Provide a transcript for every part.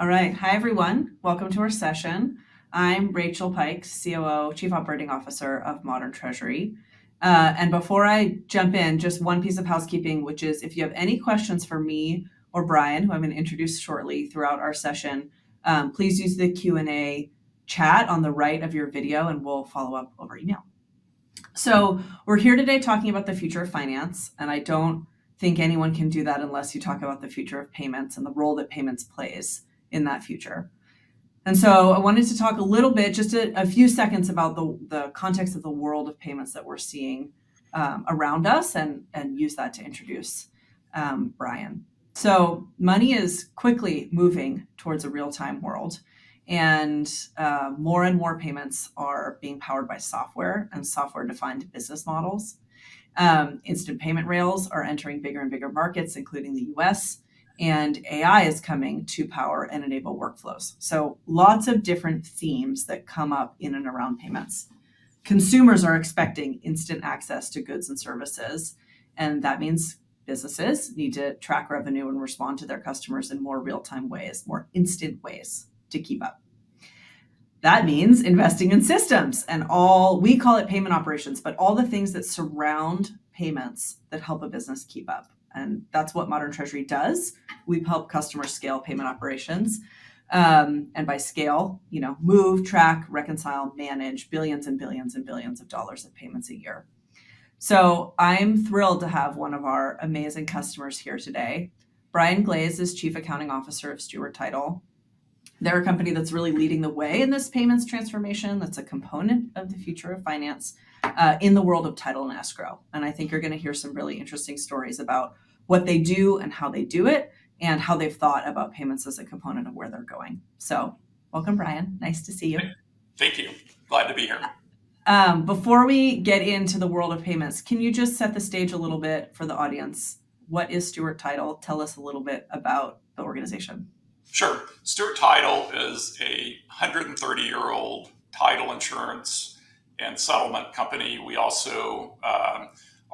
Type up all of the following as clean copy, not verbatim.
All right. Hi, everyone. Welcome to our session. I'm Rachel Pike, COO, Chief Operating Officer of Modern Treasury. And before I jump in, just one piece of housekeeping, which is if you have any questions for me or Brian, who I'm going to introduce shortly throughout our session, please use the Q&A chat on the right of your video, and we'll follow up over email. So we're here today talking about the future of finance, and I don't think anyone can do that unless you talk about the future of payments and the role that payments plays in that future. And so I wanted to talk a little bit, just a few seconds about the context of the world of payments that we're seeing around us and use that to introduce Brian. So money is quickly moving towards a real-time world. And more payments are being powered by software and software-defined business models. Instant payment rails are entering bigger and bigger markets, including the US, and AI is coming to power and enable workflows. So lots of different themes that come up in and around payments. Consumers are expecting instant access to goods and services, and that means businesses need to track revenue and respond to their customers in more real-time ways, more instant ways to keep up. That means investing in systems and we call it payment operations, but all the things that surround payments that help a business keep up. And that's what Modern Treasury does. We help customers scale payment operations. And by scale, move, track, reconcile, manage billions and billions and billions of dollars of payments a year. So I'm thrilled to have one of our amazing customers here today. Brian Glaze is Chief Accounting Officer of Stewart. They're a company that's really leading the way in this payments transformation. That's a component of the future of finance in the world of title and escrow. And I think you're going to hear some really interesting stories about what they do and how they do it and how they've thought about payments as a component of where they're going. So welcome, Brian. Nice to see you. Thank you. Glad to be here. Before we get into the world of payments, can you just set the stage a little bit for the audience? What is Stewart Title? Tell us a little bit about the organization. Sure. Stewart Title is a 130-year-old title insurance and settlement company. We also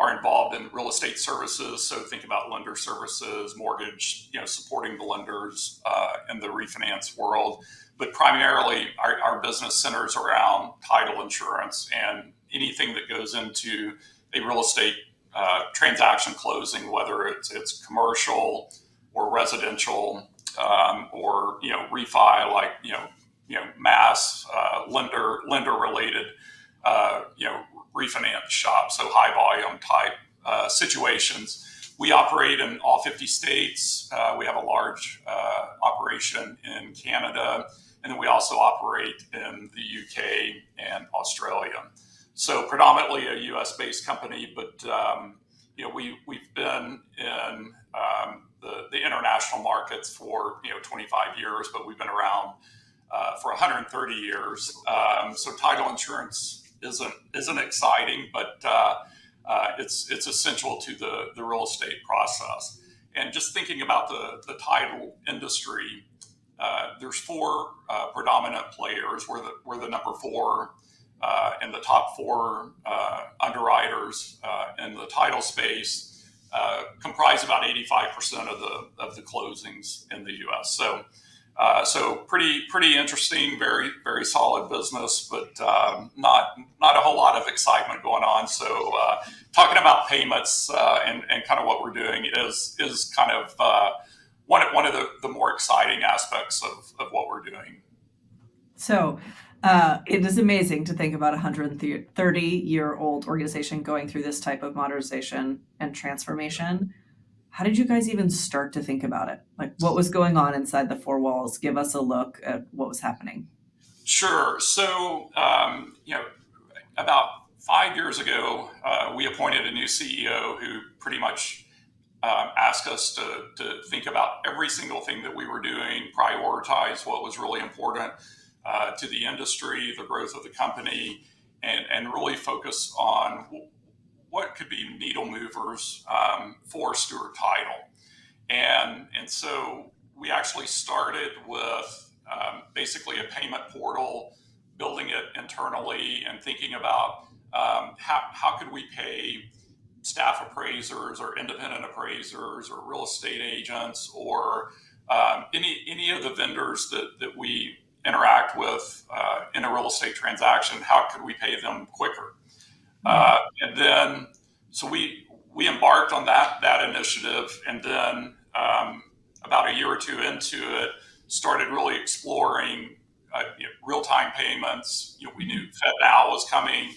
are involved in real estate services. So think about lender services, mortgage, supporting the lenders in the refinance world. But primarily our business centers around title insurance and anything that goes into a real estate transaction closing, whether it's commercial or residential, or refi, like mass lender related refinance shops, so high volume type situations. We operate in all 50 states. We have a large operation in Canada, and then we also operate in the UK and Australia. So predominantly a US based company, but we've been in the international markets for 25 years, but we've been around for 130 years. So title insurance isn't exciting, but it's essential to the real estate process. And just thinking about the title industry, there's four predominant players. We're the number four and the top four underwriters in the title space. Comprise about 85% of the closings in the U.S. So pretty interesting, very very solid business, but not a whole lot of excitement going on. So talking about payments and kind of what we're doing is kind of one of the more exciting aspects of what we're doing. So it is amazing to think about a 130-year-old organization going through this type of modernization and transformation. How did you guys even start to think about it? Like, what was going on inside the four walls? Give us a look at what was happening. Sure. So, about 5 years ago, we appointed a new CEO who pretty much asked us to think about every single thing that we were doing, prioritize what was really important to the industry, the growth of the company, and really focus on what could be needle movers for Stewart Title. And so we actually started with basically a payment portal, building it internally and thinking about how could we pay staff appraisers or independent appraisers or real estate agents or any of the vendors that we interact with in a real estate transaction, how could we pay them quicker? And then, so we embarked on that initiative, and then about a year or two into it, started really exploring real-time payments. We knew FedNow was coming,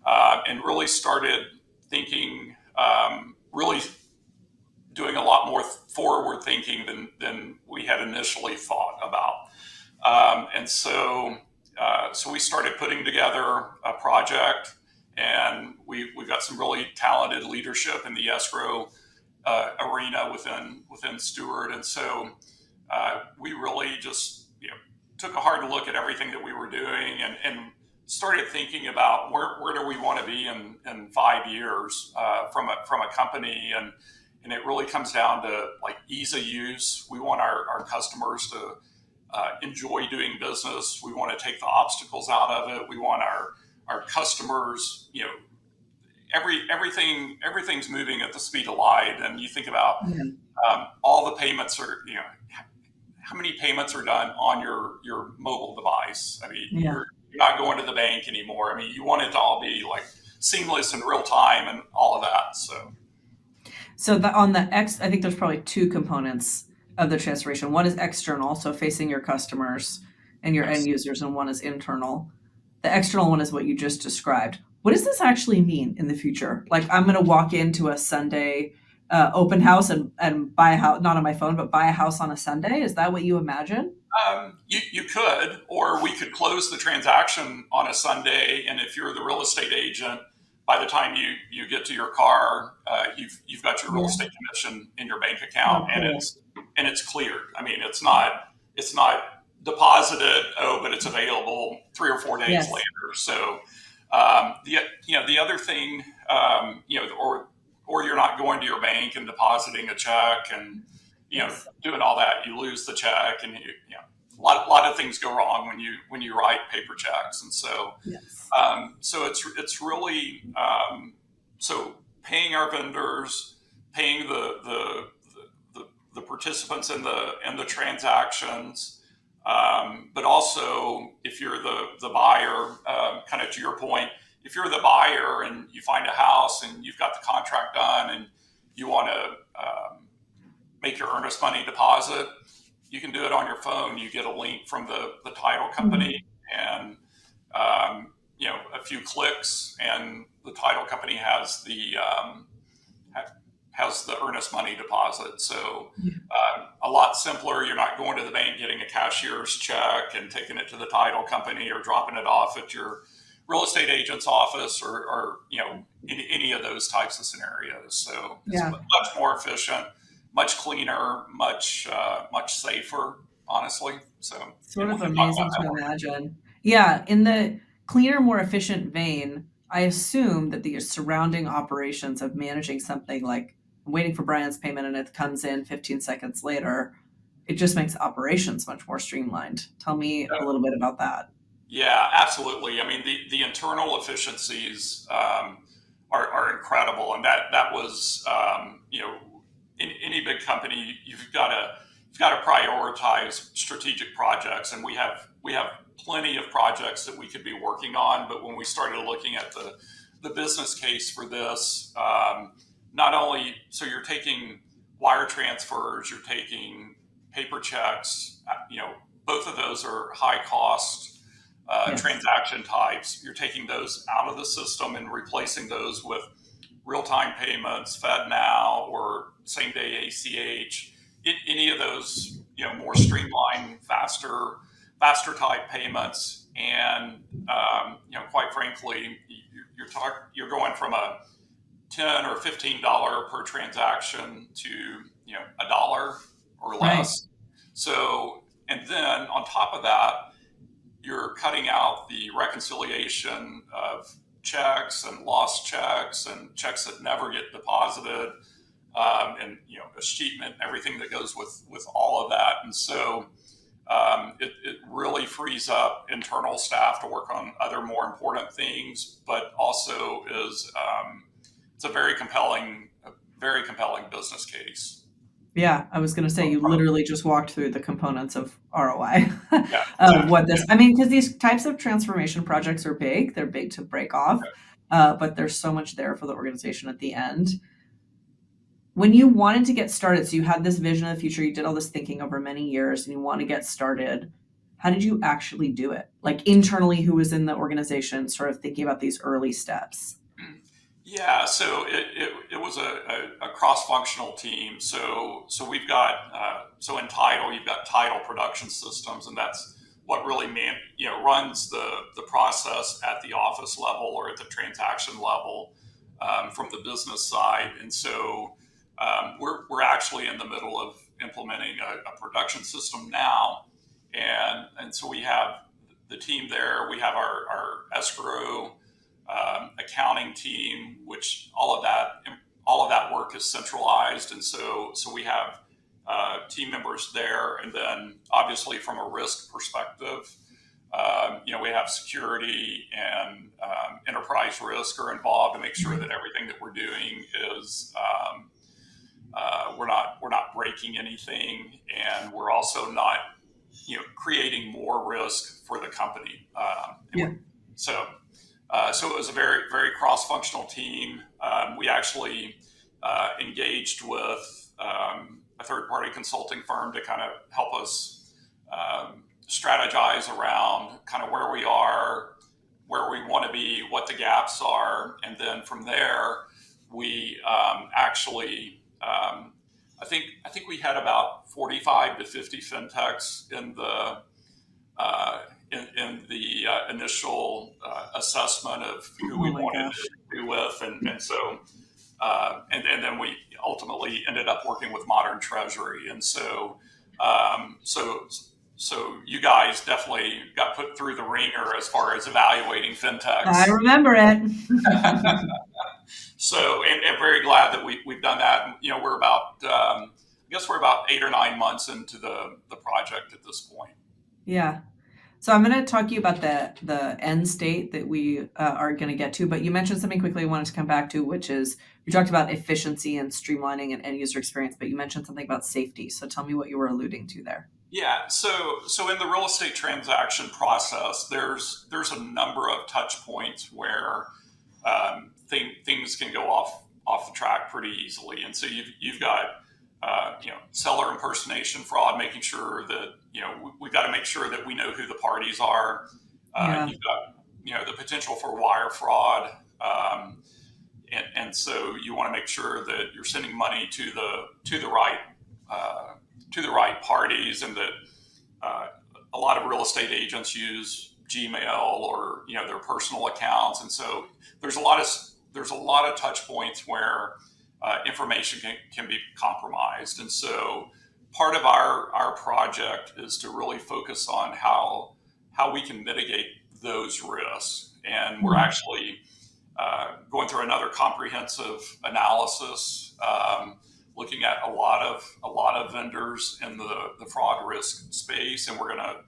and really started thinking, really doing a lot more forward thinking than we had initially thought about. So we started putting together a project, and we've got some really talented leadership in the escrow arena within Stewart. And so we really just took a hard look at everything that we were doing, and started thinking about where do we want to be in 5 years from a company. And it really comes down to like ease of use. We want our customers to enjoy doing business. We want to take the obstacles out of it. We want our customers, everything's moving at the speed of light. And you think about all the payments are, how many payments are done on your mobile device? I mean, you're not going to the bank anymore. I mean, you want it to all be like seamless and real time and all of that. So I think there's probably two components of the transformation. One is external, so facing your customers and your end users, and one is internal. The external one is what you just described. What does this actually mean in the future? Like, I'm going to walk into a Sunday open house and buy a house, not on my phone, but buy a house on a Sunday. Is that what you imagine? You could, or we could close the transaction on a Sunday, and if you're the real estate agent, by the time you get to your car, you've got your real estate commission in your bank account, and it's cleared. I mean, it's not deposited, but it's available 3 or 4 days later. So the other thing, or you're not going to your bank and depositing a check and doing all that. You lose the check, and a lot of things go wrong when you write paper checks. And so so it's really so paying our vendors, paying the participants in the transactions, but also if you're the buyer, kind of to your point, if you're the buyer and you find a house and you've got the contract done and you want to make your earnest money deposit, you can do it on your phone. You get a link from the title company, and a few clicks, and the title company has the earnest money deposit. So a lot simpler. You're not going to the bank, getting a cashier's check and taking it to the title company, or dropping it off at your real estate agent's office, or any of those types of scenarios. So it's much more efficient, much cleaner, much safer, honestly. So sort of amazing to imagine. Yeah, in the cleaner, more efficient vein, I assume that the surrounding operations of managing something like waiting for Brian's payment and it comes in 15 seconds later, it just makes operations much more streamlined. Tell me a little bit about that. Yeah, absolutely. I mean, the internal efficiencies are incredible, and that was in any big company, you've got to prioritize strategic projects, and we have plenty of projects that we could be working on. But when we started looking at the business case for this, not only so you're taking wire transfers, you're taking paper checks, both of those are high cost transaction types. You're taking those out of the system and replacing those with real-time payments, FedNow or same-day ACH, any of those, more streamlined, faster type payments. And, quite frankly, you're going from a $10 or $15 per transaction to, $1 or less. Right. So, and then on top of that, you're cutting out the reconciliation of checks and lost checks and checks that never get deposited, and escheatment, everything that goes with all of that. And so it really frees up internal staff to work on other more important things, but also is it's a very compelling business case. Yeah, I was gonna say you literally just walked through the components of ROI Yeah, of exactly. what this. I mean, because these types of transformation projects are big. They're big to break off, but there's so much there for the organization at the end. When you wanted to get started, so you had this vision of the future, you did all this thinking over many years, and you want to get started. How did you actually do it? Like internally, who was in the organization, sort of thinking about these early steps? Yeah, so it was a cross functional team. So we've got so in title you've got title production systems, and that's what really runs the process at the office level or at the transaction level from the business side. And so we're actually in the middle of implementing a production system now, and so we have the team there. We have our escrow accounting team, which all of that work is centralized, and so we have team members there, and then obviously from a risk perspective, we have security and enterprise risk are involved to make sure that everything that we're doing is we're not breaking anything, and we're also not creating more risk for the company. Yeah. So so it was a very, very cross-functional team. We actually engaged with a third-party consulting firm to kind of help us strategize around kind of where we are, where we want to be, what the gaps are, and then from there, we actually, I think we had about 45 to 50 fintechs in the in the initial assessment of who Oh we my wanted gosh. to do with, and so and then we ultimately ended up working with Modern Treasury, and so so you guys definitely got put through the ringer as far as evaluating I fintechs. remember it. So and very glad that we've done that. And, we're about I guess we're about 8 or 9 months into the project at this point. Yeah. So I'm going to talk to you about the end state that we are going to get to, but you mentioned something quickly I wanted to come back to, which is you talked about efficiency and streamlining and end user experience, but you mentioned something about safety. So tell me what you were alluding to there. Yeah, so in the real estate transaction process, there's a number of touch points where things can go off the track pretty easily, and so you've got seller impersonation fraud, making sure that we've got to make sure that we know who the parties are. Yeah. You've got the potential for wire fraud, and so you want to make sure that you're sending money to the right parties, and that uh, a lot of real estate agents use Gmail or their personal accounts, and so there's a lot of touch points where information can be compromised, and so part of our project is to really focus on how we can mitigate those risks, and we're Mhm. actually going through another comprehensive analysis, looking at a lot of vendors in the fraud risk space, and we're going to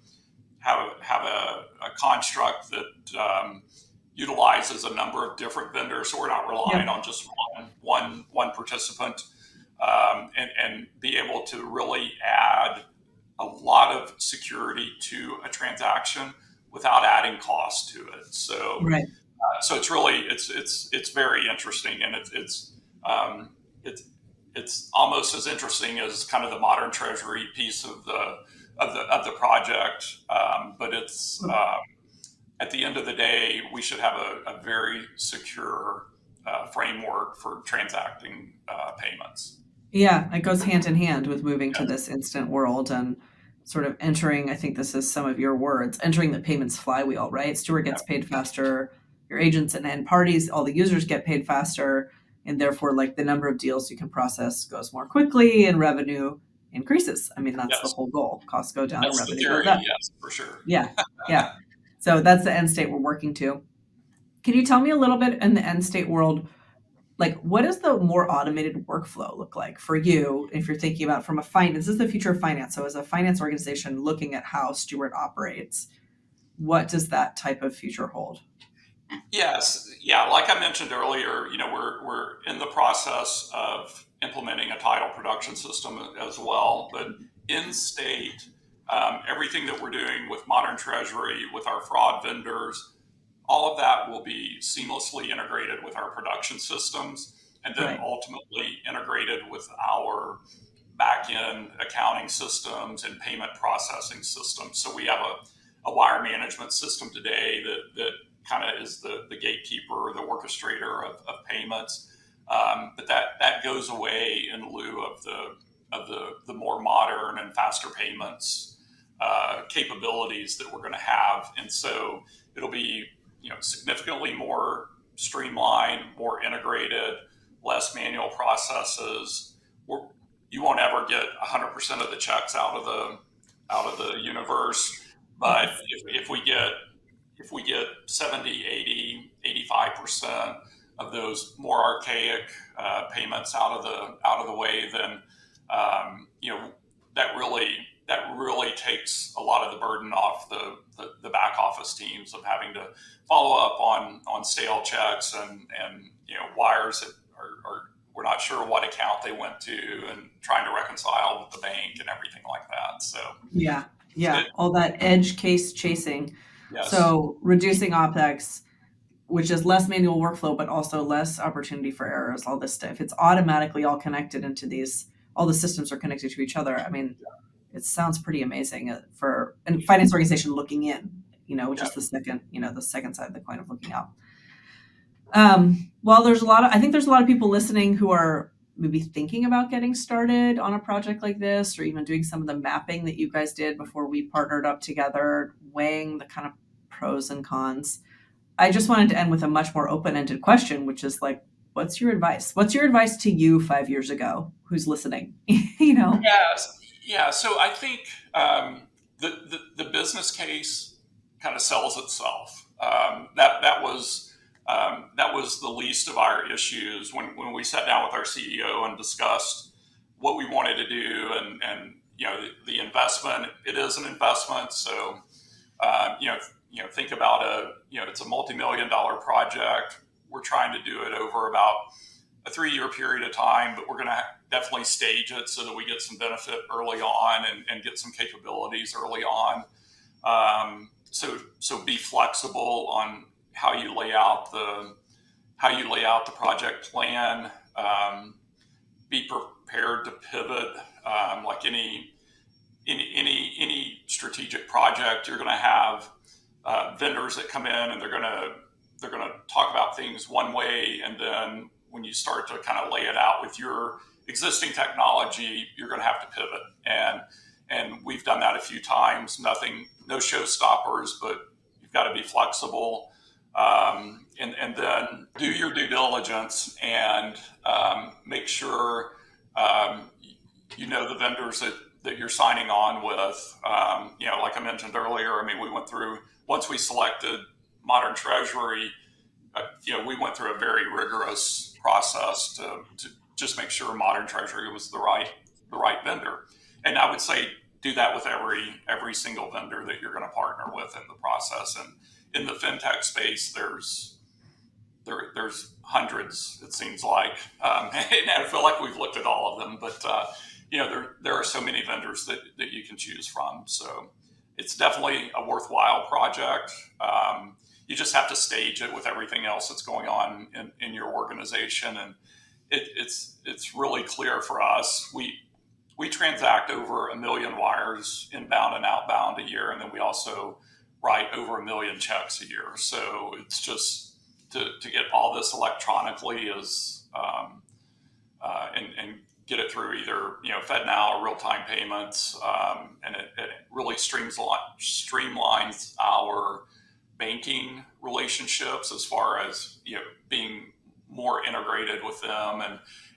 have a construct that utilizes a number of different vendors, so we're not relying Yep. on just one participant, and be able to really add a lot of security to a transaction without adding cost to it. Right. So it's really it's very interesting, and um, it's it's almost as interesting as kind of the modern treasury piece of the project. But it's at the end of the day, we should have a very secure framework for transacting payments. Yeah, it goes hand in hand with moving to Yes, this instant world and sort of entering, I think this is some of your words, entering the payments flywheel, right? Stewart gets paid faster, your agents and end parties, all the users get paid faster, and therefore like the number of deals you can process goes more quickly and revenue increases. I mean, that's the yes, whole goal. Costs go down and that's the revenue goes theory. up. Yes, for sure. Yeah. Yeah. So that's the end state we're working to. Can you tell me a little bit in the end state world, like what does the more automated workflow look like for you if you're thinking about from a finance, this is the future of finance, so as a finance organization looking at how Stewart operates, what does that type of future hold? Yes, yeah. Like I mentioned earlier, we're in the process of implementing a title production system as well. But in state, everything that we're doing with Modern Treasury, with our fraud vendors, all of that will be seamlessly integrated with our production systems and then Right. ultimately integrated with our back-end accounting systems and payment processing systems. So we have a wire management system today that kind of is the gatekeeper, the orchestrator of payments. But that goes away in lieu of the more modern and faster payments capabilities that we're going to have. And so it'll be significantly more streamlined, more integrated, less manual processes. You won't ever get 100% of the checks out of the universe, but Yes. if we get 70, 80, 85% of those more archaic payments out of the way, then that really takes a lot of the burden off the back office teams of having to follow up on stale checks and wires that are we're not sure what account they went to and trying to reconcile with the bank and everything like that. So Yeah. Yeah. it, All that edge case chasing. yes, So reducing OpEx, which is less manual workflow, but also less opportunity for errors, all this stuff. It's automatically all connected into these, all the systems are connected to each other. I mean, it sounds pretty amazing for a finance organization looking in, which yeah, is the second side of the coin of looking out. Well, I think there's a lot of people listening who are maybe thinking about getting started on a project like this, or even doing some of the mapping that you guys did before we partnered up together, weighing the kind of pros and cons. I just wanted to end with a much more open-ended question, which is like, what's your advice? What's your advice to you 5 years ago who's listening? you know? yes, yeah. So I think the business case kind of sells itself. That was the least of our issues when we sat down with our CEO and discussed what we wanted to do, and the investment. It is an investment, so think about it's a multi-million-dollar project. We're trying to do it over about a 3-year period of time, but we're going to definitely stage it so that we get some benefit early on and get some capabilities early on. So be flexible on how you lay out the project plan. Be prepared to pivot, like any strategic project. You're going to have vendors that come in and they're going to talk about things one way, and then when you start to kind of lay it out with your existing technology, you're going to have to pivot. And we've done that a few times. No showstoppers, but you've got to be flexible. And then do your due diligence and make sure you know the vendors that you're signing on with. Like I mentioned earlier, I mean, we went through, once we selected Modern Treasury, we went through a very rigorous process to just make sure Modern Treasury was the right vendor. And I would say do that with every single vendor that you're going to partner with in the process. And in the fintech space, there's hundreds, it seems like. And I feel like we've looked at all of them, but there are so many vendors that you can choose from. So it's definitely a worthwhile project. You just have to stage it with everything else that's going on in your organization. And it's really clear for us. We transact over 1 million wires inbound and outbound a year, and then we also write over 1 million checks a year. So it's just to get all this electronically is and get it through either FedNow or real-time payments, and it really streamlines our banking relationships as far as being more integrated with them.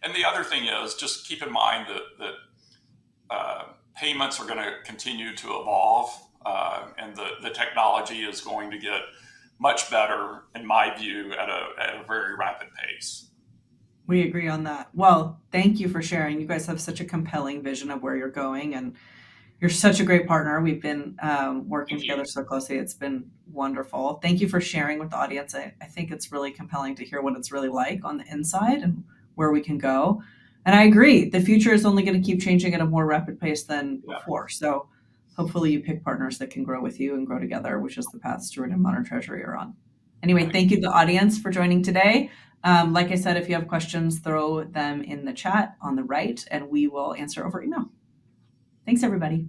And the other thing is just keep in mind that payments are going to continue to evolve, and the technology is going to get much better, in my view, at a very rapid pace. We agree on that. Well, thank you for sharing. You guys have such a compelling vision of where you're going, and you're such a great partner. We've been working Thank you. together so closely. It's been wonderful. Thank you for sharing with the audience. I think it's really compelling to hear what it's really like on the inside and where we can go. And I agree, the future is only going to keep changing at a more rapid pace than Yeah. before. So hopefully you pick partners that can grow with you and grow together, which is the path Stewart and Modern Treasury are on. Anyway, thank you to the audience for joining today. Like I said, if you have questions, throw them in the chat on the right and we will answer over email. Thanks, everybody.